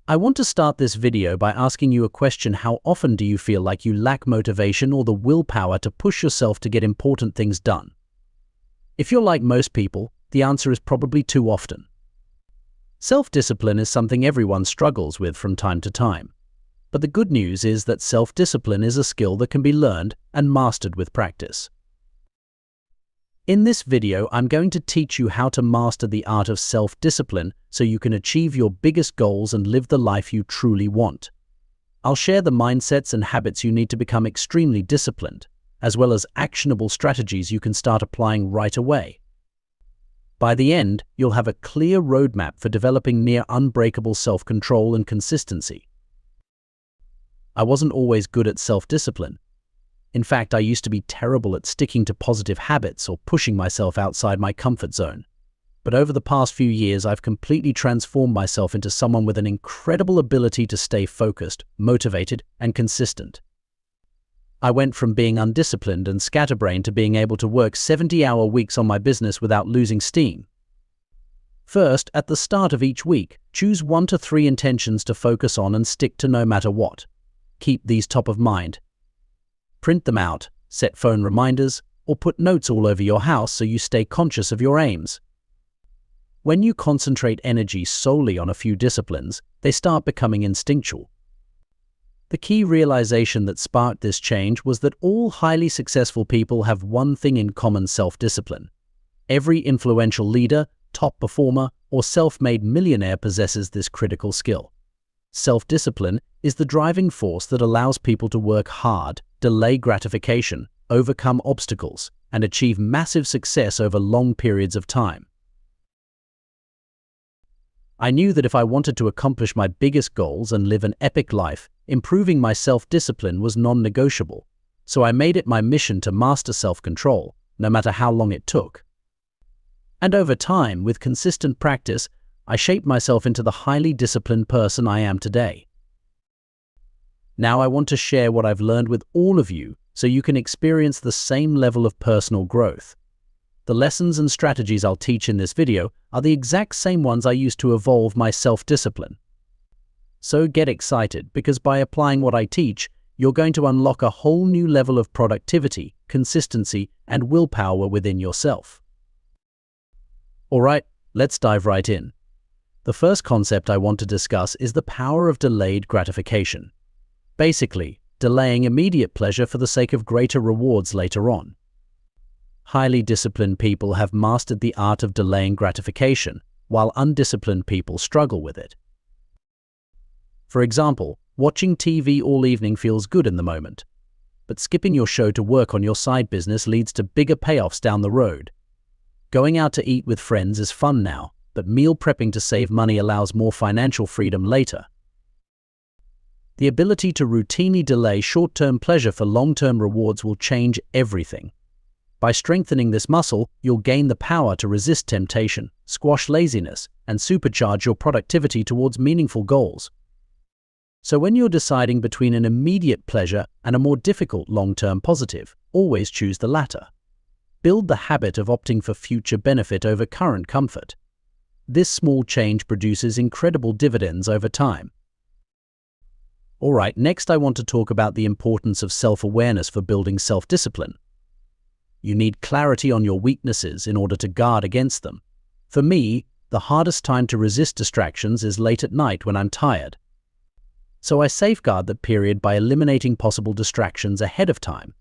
I want to start this video by asking you a question. How often do you feel like you lack motivation or the willpower to push yourself to get important things done? If you're like most people, the answer is probably too often. Self-discipline is something everyone struggles with from time to time. But the good news is that self-discipline is a skill that can be learned and mastered with practice. In this video, I'm going to teach you how to master the art of self-discipline so you can achieve your biggest goals and live the life you truly want. I'll share the mindsets and habits you need to become extremely disciplined, as well as actionable strategies you can start applying right away. By the end, you'll have a clear roadmap for developing near unbreakable self-control and consistency. I wasn't always good at self-discipline. In fact, I used to be terrible at sticking to positive habits or pushing myself outside my comfort zone. But over the past few years, I've completely transformed myself into someone with an incredible ability to stay focused, motivated, and consistent. I went from being undisciplined and scatterbrained to being able to work 70-hour weeks on my business without losing steam. First, at the start of each week, choose 1 to 3 intentions to focus on and stick to no matter what. Keep these top of mind. Print them out, set phone reminders, or put notes all over your house so you stay conscious of your aims. When you concentrate energy solely on a few disciplines, they start becoming instinctual. The key realization that sparked this change was that all highly successful people have one thing in common: self-discipline. Every influential leader, top performer, or self-made millionaire possesses this critical skill. Self-discipline is the driving force that allows people to work hard, delay gratification, overcome obstacles, and achieve massive success over long periods of time. I knew that if I wanted to accomplish my biggest goals and live an epic life, improving my self-discipline was non-negotiable. So I made it my mission to master self-control, no matter how long it took. And over time, with consistent practice, I shaped myself into the highly disciplined person I am today. Now I want to share what I've learned with all of you so you can experience the same level of personal growth. The lessons and strategies I'll teach in this video are the exact same ones I used to evolve my self-discipline. So get excited, because by applying what I teach, you're going to unlock a whole new level of productivity, consistency, and willpower within yourself. Alright, let's dive right in. The first concept I want to discuss is the power of delayed gratification. Basically, delaying immediate pleasure for the sake of greater rewards later on. Highly disciplined people have mastered the art of delaying gratification, while undisciplined people struggle with it. For example, watching TV all evening feels good in the moment, but skipping your show to work on your side business leads to bigger payoffs down the road. Going out to eat with friends is fun now, but meal prepping to save money allows more financial freedom later. The ability to routinely delay short-term pleasure for long-term rewards will change everything. By strengthening this muscle, you'll gain the power to resist temptation, squash laziness, and supercharge your productivity towards meaningful goals. So when you're deciding between an immediate pleasure and a more difficult long-term positive, always choose the latter. Build the habit of opting for future benefit over current comfort. This small change produces incredible dividends over time. Alright, next I want to talk about the importance of self-awareness for building self-discipline. You need clarity on your weaknesses in order to guard against them. For me, the hardest time to resist distractions is late at night when I'm tired. So I safeguard that period by eliminating possible distractions ahead of time.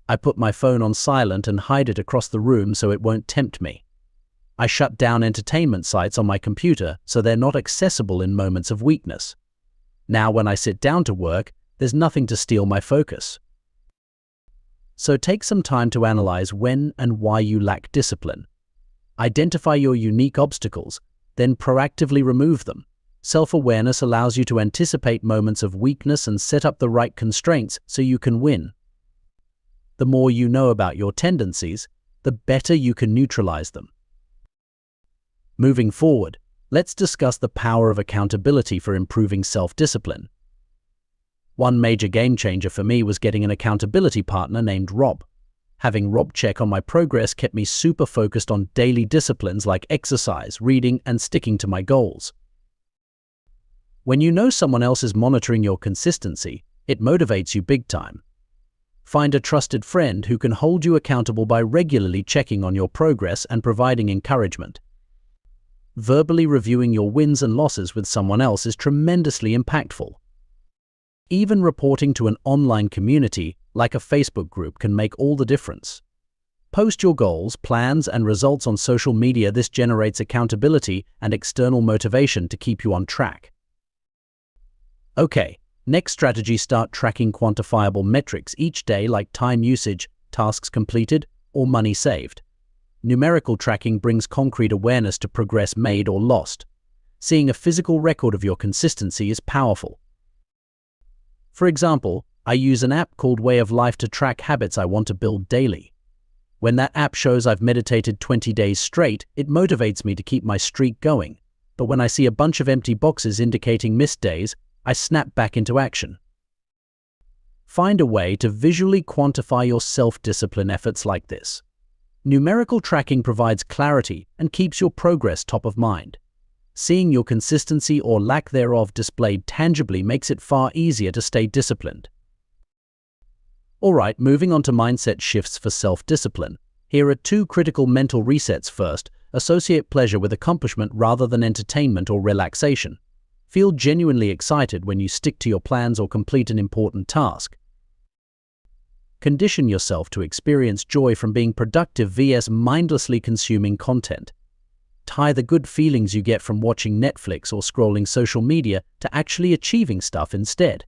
I put my phone on silent and hide it across the room so it won't tempt me. I shut down entertainment sites on my computer so they're not accessible in moments of weakness. Now when I sit down to work, there's nothing to steal my focus. So take some time to analyze when and why you lack discipline. Identify your unique obstacles, then proactively remove them. Self-awareness allows you to anticipate moments of weakness and set up the right constraints so you can win. The more you know about your tendencies, the better you can neutralize them. Moving forward, let's discuss the power of accountability for improving self-discipline. One major game changer for me was getting an accountability partner named Rob. Having Rob check on my progress kept me super focused on daily disciplines like exercise, reading, and sticking to my goals. When you know someone else is monitoring your consistency, it motivates you big time. Find a trusted friend who can hold you accountable by regularly checking on your progress and providing encouragement. Verbally reviewing your wins and losses with someone else is tremendously impactful. Even reporting to an online community like a Facebook group can make all the difference. Post your goals, plans, and results on social media. This generates accountability and external motivation to keep you on track. Okay, next strategy: start tracking quantifiable metrics each day like time usage, tasks completed, or money saved. Numerical tracking brings concrete awareness to progress made or lost. Seeing a physical record of your consistency is powerful. For example, I use an app called Way of Life to track habits I want to build daily. When that app shows I've meditated 20 days straight, it motivates me to keep my streak going. But when I see a bunch of empty boxes indicating missed days, I snap back into action. Find a way to visually quantify your self-discipline efforts like this. Numerical tracking provides clarity and keeps your progress top of mind. Seeing your consistency or lack thereof displayed tangibly makes it far easier to stay disciplined. Alright, moving on to mindset shifts for self-discipline. Here are 2 critical mental resets. First, associate pleasure with accomplishment rather than entertainment or relaxation. Feel genuinely excited when you stick to your plans or complete an important task. Condition yourself to experience joy from being productive vs mindlessly consuming content. Tie the good feelings you get from watching Netflix or scrolling social media to actually achieving stuff instead.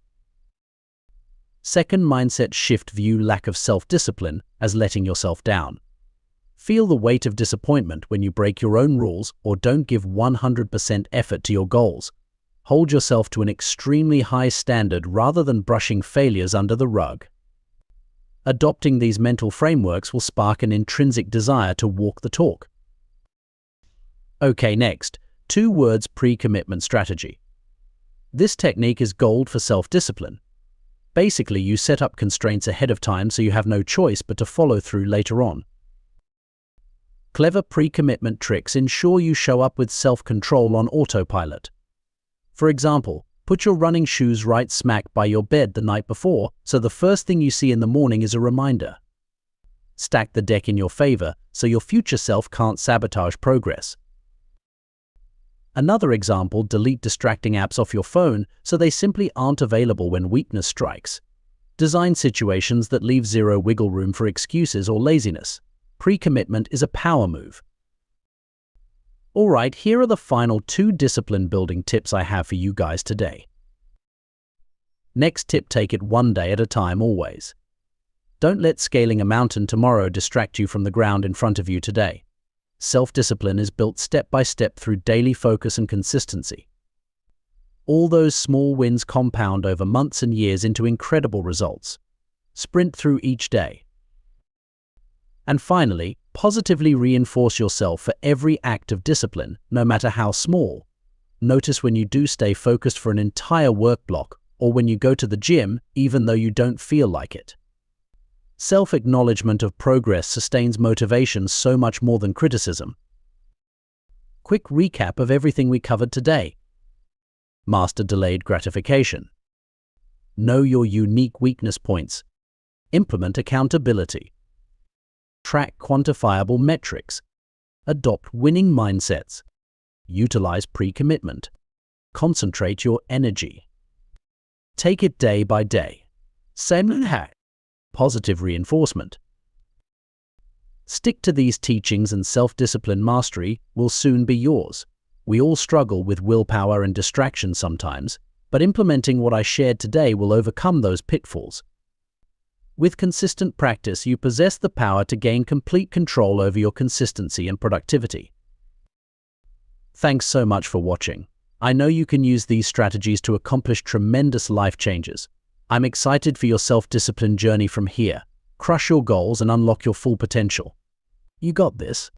Second mindset shift: view lack of self-discipline as letting yourself down. Feel the weight of disappointment when you break your own rules or don't give 100% effort to your goals. Hold yourself to an extremely high standard rather than brushing failures under the rug. Adopting these mental frameworks will spark an intrinsic desire to walk the talk. Okay, next, 2 words pre-commitment strategy. This technique is gold for self-discipline. Basically, you set up constraints ahead of time so you have no choice but to follow through later on. Clever pre-commitment tricks ensure you show up with self-control on autopilot. For example, put your running shoes right smack by your bed the night before, so the first thing you see in the morning is a reminder. Stack the deck in your favor so your future self can't sabotage progress. Another example: delete distracting apps off your phone so they simply aren't available when weakness strikes. Design situations that leave zero wiggle room for excuses or laziness. Pre-commitment is a power move. Alright, here are the final 2 discipline building tips I have for you guys today. Next tip: take it one day at a time always. Don't let scaling a mountain tomorrow distract you from the ground in front of you today. Self-discipline is built step by step through daily focus and consistency. All those small wins compound over months and years into incredible results. Sprint through each day. And finally, positively reinforce yourself for every act of discipline, no matter how small. Notice when you do stay focused for an entire work block, or when you go to the gym even though you don't feel like it. Self-acknowledgement of progress sustains motivation so much more than criticism. Quick recap of everything we covered today. Master delayed gratification. Know your unique weakness points. Implement accountability. Track quantifiable metrics. Adopt winning mindsets. Utilize pre-commitment. Concentrate your energy. Take it day by day. Positive reinforcement. Stick to these teachings and self-discipline mastery will soon be yours. We all struggle with willpower and distraction sometimes, but implementing what I shared today will overcome those pitfalls. With consistent practice, you possess the power to gain complete control over your consistency and productivity. Thanks so much for watching. I know you can use these strategies to accomplish tremendous life changes. I'm excited for your self-discipline journey from here. Crush your goals and unlock your full potential. You got this.